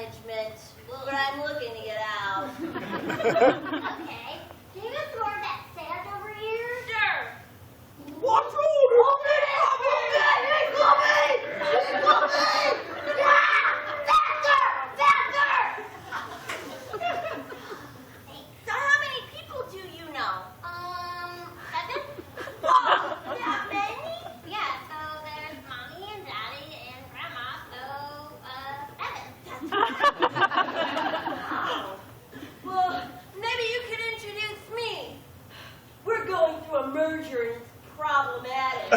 management, but I'm looking to get out. Okay. Can you absorb that sand over here? Sure. What's wrong? So how many people do you know? 7? Oh, that many? Yeah, so there's Mommy and Daddy and Grandma, so, 7. Well, maybe you could introduce me. We're going through a merger and it's problematic.